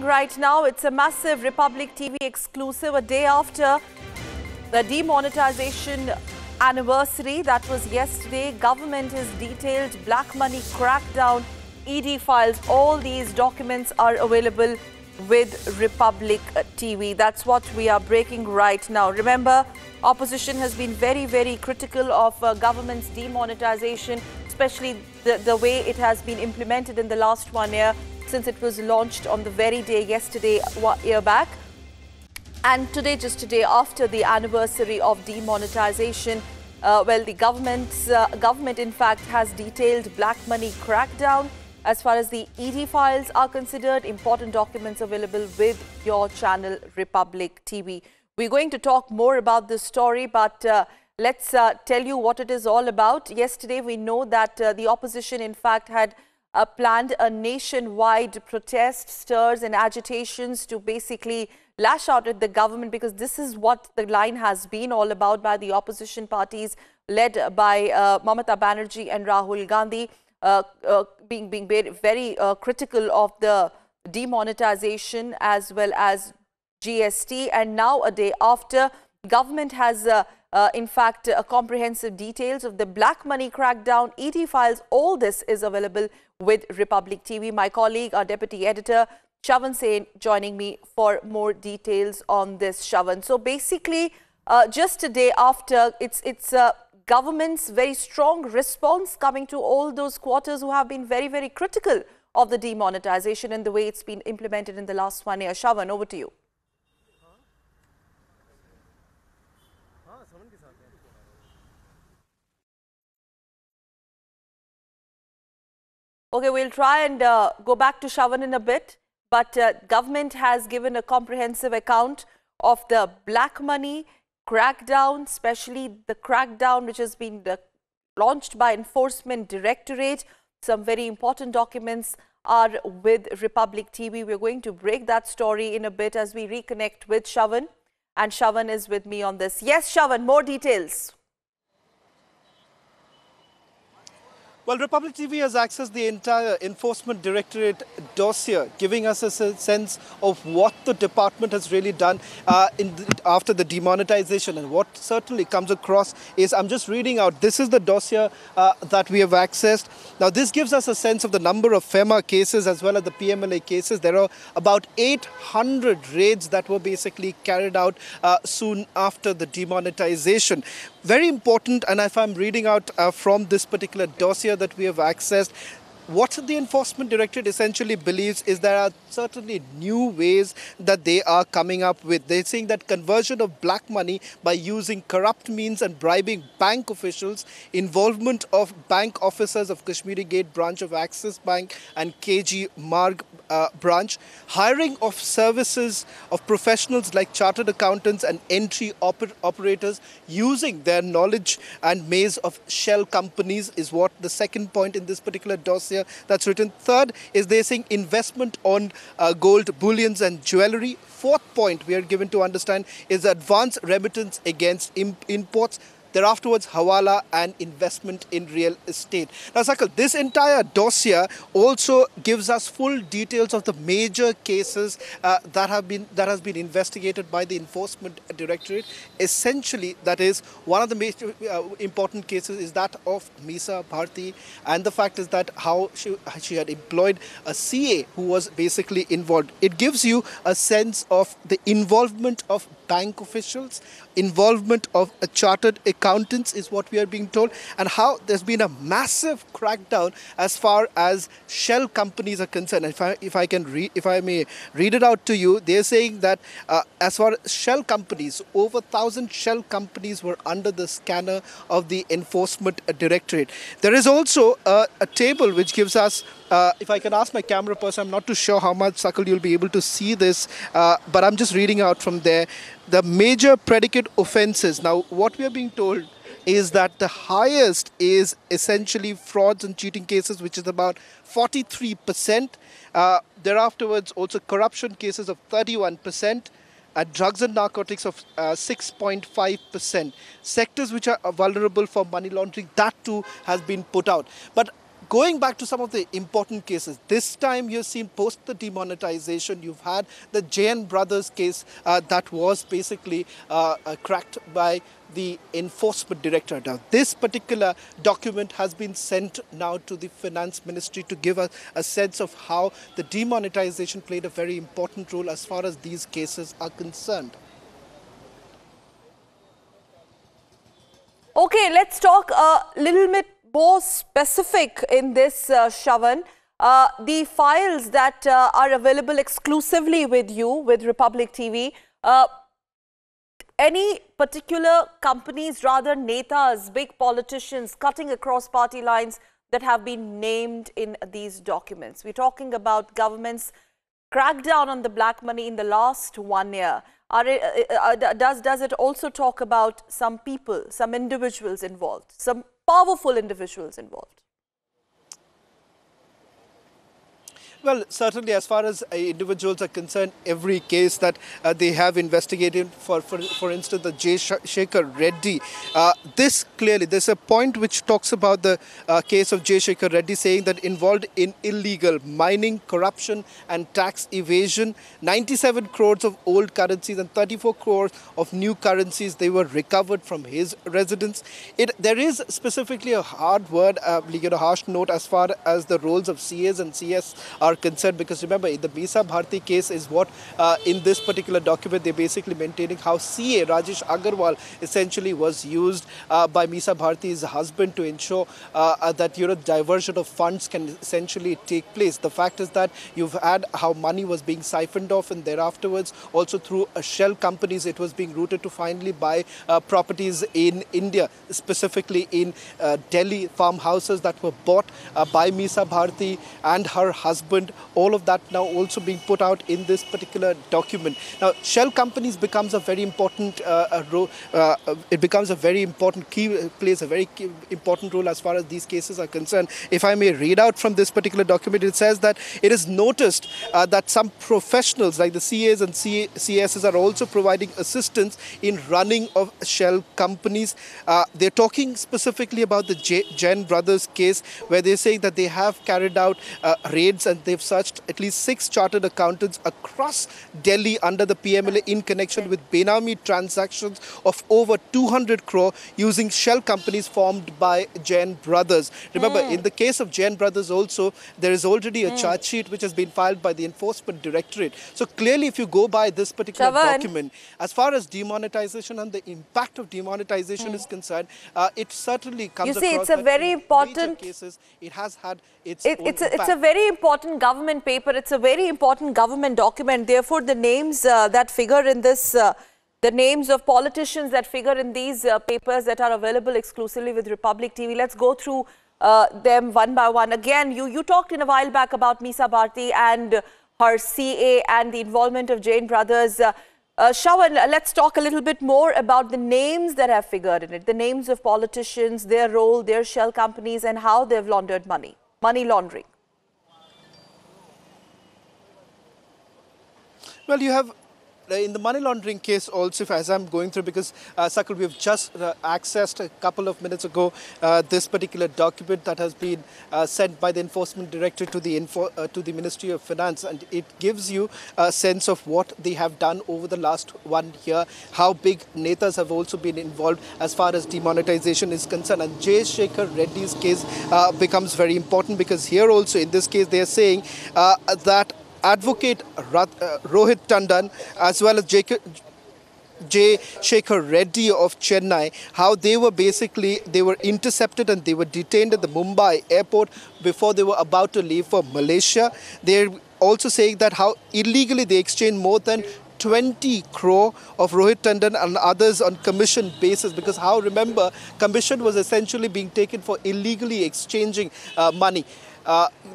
right now. It's a massive Republic TV exclusive, a day after the demonetization anniversary. That was yesterday. Government has detailed black money crackdown, ED files. All these documents are available with Republic TV. That's what we are breaking right now. Remember, opposition has been very critical of government's demonetization, especially the way it has been implemented in the last 1 year since it was launched on the very day yesterday, 1 year back. And today, just today after the anniversary of demonetization, well, the government in fact has detailed black money crackdown. As far as the ED files are considered, important documents available with your channel Republic TV. We're going to talk more about this story, but let's tell you what it is all about. Yesterday, we know that the opposition in fact had planned a nationwide protest, stirs and agitations to basically lash out at the government, because this is what the line has been all about by the opposition parties led by Mamata Banerjee and Rahul Gandhi. Being very critical of the demonetization as well as GST. And now, a day after, government has in fact comprehensive details of the black money crackdown, ED files. All this is available with Republic TV. My colleague, our deputy editor Shavan Sain, joining me for more details on this. Shavan, so basically just a day after, it's government's very strong response coming to all those quarters who have been very critical of the demonetization and the way it's been implemented in the last 1 year. Shavan, over to you. Okay, we'll try and go back to Shavan in a bit, but government has given a comprehensive account of the black money crackdown, especially the crackdown which has been launched by Enforcement Directorate. Some very important documents are with Republic TV. We're going to break that story in a bit as we reconnect with Shavan. And Shavan is with me on this. Yes, Shavan, more details. Well, Republic TV has accessed the entire Enforcement Directorate dossier, giving us a sense of what the department has really done after the demonetization. And what certainly comes across is, I'm just reading out, this is the dossier that we have accessed. Now, this gives us a sense of the number of FEMA cases as well as the PMLA cases. There are about 800 raids that were basically carried out soon after the demonetization. Very important, and if I'm reading out from this particular dossier that we have accessed, what the Enforcement Directorate essentially believes is there are certainly new ways that they are coming up with. They're saying that conversion of black money by using corrupt means and bribing bank officials, involvement of bank officers of Kashmiri Gate branch of Axis Bank and KG Marg branch, hiring of services of professionals like chartered accountants and entry operators using their knowledge and maze of shell companies is what the second point in this particular dossier that's written. Third is they're saying investment on gold, bullions and jewelry. Fourth point we are given to understand is advance remittance against imports. Thereafterwards, hawala and investment in real estate. Now, Sakal, this entire dossier also gives us full details of the major cases that has been investigated by the Enforcement Directorate. Essentially, that is, one of the major important cases is that of Misa Bharti, and the fact is that how she had employed a CA who was basically involved. It gives you a sense of the involvement of bank officials, involvement of a chartered accountants is what we are being told, and how there's been a massive crackdown as far as shell companies are concerned. If I may read it out to you, they're saying that as far as shell companies, over 1,000 shell companies were under the scanner of the Enforcement Directorate. There is also a table which gives us, if I can ask my camera person, I'm not too sure how much, Sakal, you'll be able to see this, but I'm just reading out from there. The major predicate offences. Now, what we are being told is that the highest is essentially frauds and cheating cases, which is about 43%. Thereafterwards, also corruption cases of 31%. Drugs and narcotics of 6.5%. Sectors which are vulnerable for money laundering, that too has been put out. But going back to some of the important cases, this time you've seen post the demonetization, you've had the Jain brothers case that was basically cracked by the enforcement director. Now, this particular document has been sent now to the finance ministry to give us a sense of how the demonetization played a very important role as far as these cases are concerned. Okay, let's talk a little bit more specific in this, Shravan. The files that are available exclusively with you, with Republic TV, any particular companies, rather netas, big politicians cutting across party lines that have been named in these documents? We're talking about government's crackdown on the black money in the last 1 year. Does it also talk about some people, some individuals involved, some powerful individuals involved? Well, certainly as far as individuals are concerned, every case that they have investigated, for instance, the J. Shekhar Reddy, there's a point which talks about the case of J. Shekhar Reddy, saying that involved in illegal mining, corruption and tax evasion, 97 crores of old currencies and 34 crores of new currencies, they were recovered from his residence. There is specifically a hard word, harsh note as far as the roles of CAs and CS are concerned, because remember, in the Misa Bharti case is what in this particular document they're basically maintaining how CA Rajesh Agarwal essentially was used by Misa Bharti's husband to ensure that diversion of funds can essentially take place. The fact is that you've had how money was being siphoned off, and thereafterwards also through shell companies it was being routed to finally buy properties in India, specifically in Delhi, farmhouses that were bought by Misa Bharti and her husband. All of that now also being put out in this particular document. Now, shell companies becomes a very important it becomes a very important plays a very important role as far as these cases are concerned. If I may read out from this particular document, it says that it is noticed that some professionals like the CAs and CSs are also providing assistance in running of shell companies. They're talking specifically about the Jain brothers case, where they're saying that they have carried out raids and they've searched at least 6 chartered accountants across Delhi under the PMLA in connection with Benami transactions of over 200 crore using shell companies formed by Jain brothers. Remember, in the case of Jain brothers also, there is already a charge sheet which has been filed by the enforcement directorate. So clearly, if you go by this particular document, as far as demonetization and the impact of demonetization is concerned, it certainly comes across. You see, it's a very important cases. It has had its it's a very important government paper. It's a very important government document. Therefore, the names that figure in this, the names of politicians that figure in these papers that are available exclusively with Republic TV. Let's go through them one by one. Again, you talked in a while back about Misa Bharti and her CA and the involvement of Jain brothers. Shravan, let's talk a little bit more about the names that have figured in it, the names of politicians, their role, their shell companies, and how they've laundered money laundering. Well, you have in the money laundering case also, as I'm going through, because Sakal, we have just accessed a couple of minutes ago this particular document that has been sent by the Enforcement Directorate to the Ministry of Finance, and it gives you a sense of what they have done over the last 1 year, how big netas have also been involved as far as demonetization is concerned. And J. Shekhar Reddy's case becomes very important, because here also in this case they are saying that Advocate Rohit Tandon as well as J. Shekhar Reddy of Chennai, how they were intercepted and they were detained at the Mumbai airport before they were about to leave for Malaysia. They're also saying that how illegally they exchanged more than 20 crore of Rohit Tandon and others on commission basis, because how, remember, commission was essentially being taken for illegally exchanging money.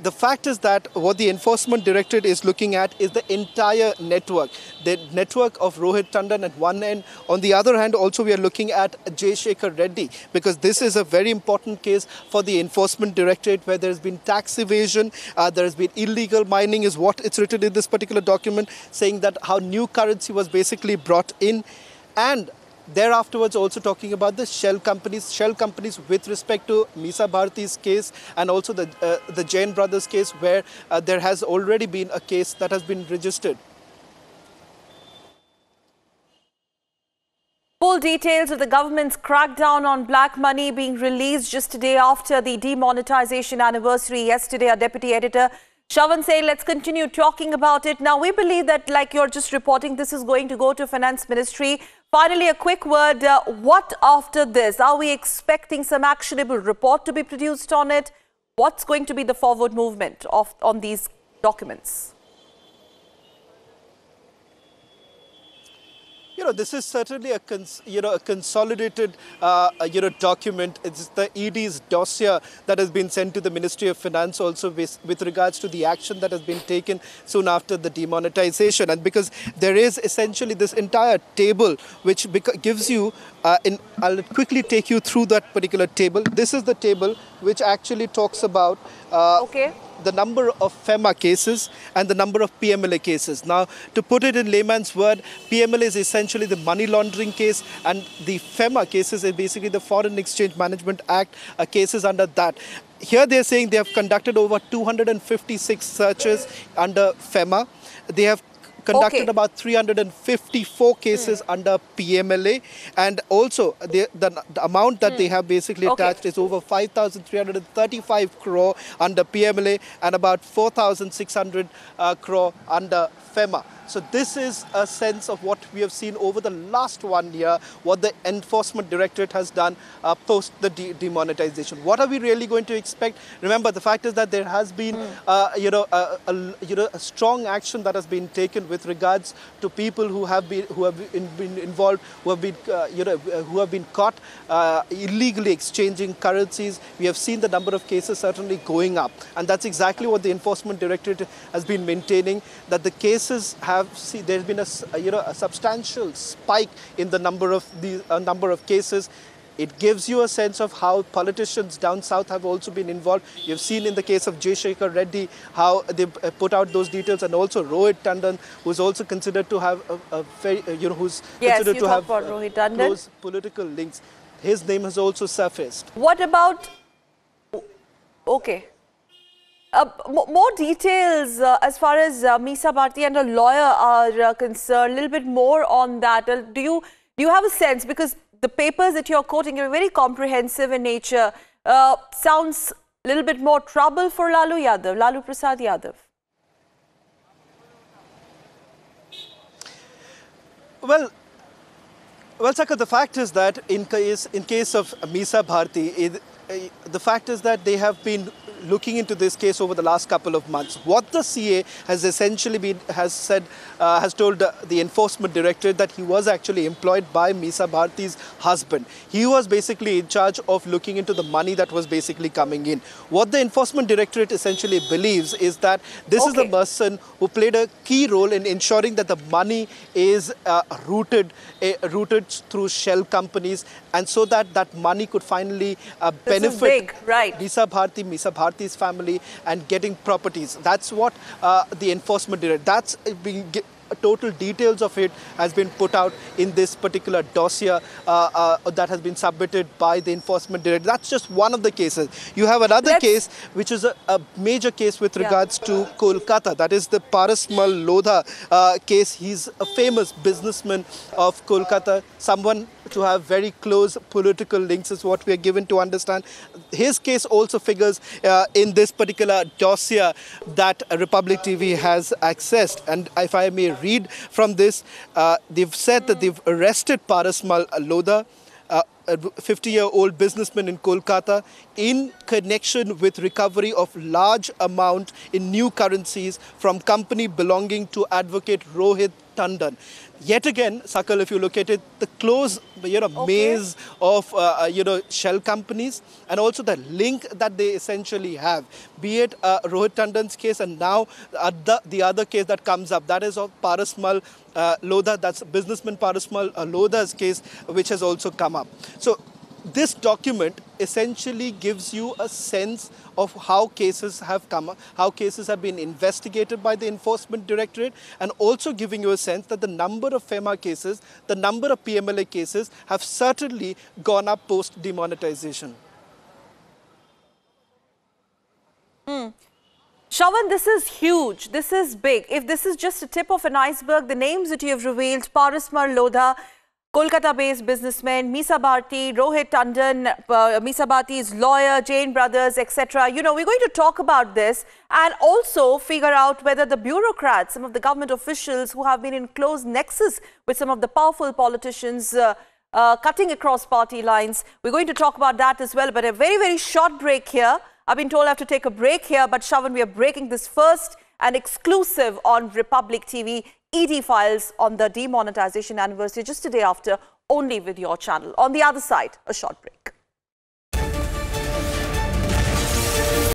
The fact is that what the Enforcement Directorate is looking at is the entire network. The network of Rohit Tandon at one end. On the other hand, also we are looking at J. Shekhar Reddy, because this is a very important case for the Enforcement Directorate, where there has been tax evasion, there has been illegal mining is what it's written in this particular document, saying that how new currency was basically brought in. And thereafterwards also talking about the shell companies with respect to Misa Bharati's case, and also the Jain brothers case, where there has already been a case that has been registered. Full details of the government's crackdown on black money being released just a day after the demonetization anniversary yesterday. Our deputy editor Shavan said, let's continue talking about it. Now, we believe that, like you're just reporting, this is going to go to Finance Ministry. Finally, a quick word. What after this? Are we expecting some actionable report to be produced on it? What's going to be the forward movement on these documents? This is certainly a consolidated document. It's the ED's dossier that has been sent to the Ministry of Finance also with regards to the action that has been taken soon after the demonetization. And because there is essentially this entire table which gives you, I'll quickly take you through that particular table. This is the table which actually talks about the number of FEMA cases and the number of PMLA cases. Now, to put it in layman's word, PMLA is essentially the money laundering case, and the FEMA cases are basically the Foreign Exchange Management Act cases under that. Here they're saying they have conducted over 256 searches under FEMA. They have conducted about 354 cases under PMLA, and also the amount that they have basically attached is over 5,335 crore under PMLA and about 4,600 crore under FEMA. So this is a sense of what we have seen over the last 1 year, what the Enforcement Directorate has done post the demonetization. What are we really going to expect? Remember, the fact is that there has been, a strong action that has been taken with regards to people who have been involved, who have been caught illegally exchanging currencies. We have seen the number of cases certainly going up, and that's exactly what the Enforcement Directorate has been maintaining, that the cases there's been a substantial spike in the number of cases. It gives you a sense of how politicians down south have also been involved. You've seen in the case of J. Shekhar Reddy how they put out those details, and also Rohit Tandon, who's also considered to have considered to have close political links. His name has also surfaced. What about? More details as far as Misa Bharati and a lawyer are concerned, a little bit more on that. Do you have a sense, because the papers that you're quoting are very comprehensive in nature, sounds a little bit more trouble for Lalu Prasad Yadav? Well, Sakha, the fact is that in case of Misa Bharati, the fact is that they have been looking into this case over the last couple of months. What the CA has essentially has told the Enforcement Directorate that he was actually employed by Misa Bharati's husband. He was basically in charge of looking into the money that was basically coming in. What the Enforcement Directorate essentially believes is that this is the person who played a key role in ensuring that the money is routed through shell companies, and so that money could finally benefit Misa Bharati's family and getting properties. That's what the Enforcement Directorate, that's being total details of it has been put out in this particular dossier that has been submitted by the Enforcement Directorate. That's just one of the cases. You have another case which is a major case with regards to Kolkata. That is the Parasmal Lodha case. He's a famous businessman of Kolkata, someone to have very close political links is what we are given to understand. His case also figures in this particular dossier that Republic TV has accessed. And if I may read from this, they've said that they've arrested Parasmal Lodha, a 50-year-old businessman in Kolkata, in connection with recovery of large amount in new currencies from company belonging to advocate Rohit Tandon. Yet again, Sakal, if you look at it, the close maze of shell companies, and also the link that they essentially have, be it Rohit Tandon's case, and now the other case that comes up, that is of Parasmal Lodha, that's businessman Parasmal Lodha's case, which has also come up. So This document essentially gives you a sense of how cases have come, how cases have been investigated by the Enforcement Directorate, and also giving you a sense that the number of FEMA cases, the number of PMLA cases have certainly gone up post demonetization. Shravan, this is huge. This is big. If this is just a tip of an iceberg, the names that you have revealed, Parismar Lodha, Kolkata-based businessman, Misa Bharti, Rohit Tandon, Misa Bharti's lawyer, Jain Brothers, etc. You know, we're going to talk about this and also figure out whether the bureaucrats, some of the government officials who have been in close nexus with some of the powerful politicians cutting across party lines, we're going to talk about that as well. But a very, very short break here. I've been told I have to take a break here, but Shravan, we are breaking this first and exclusive on Republic TV. ED files on the demonetization anniversary just a day after, only with your channel. On the other side, a short break.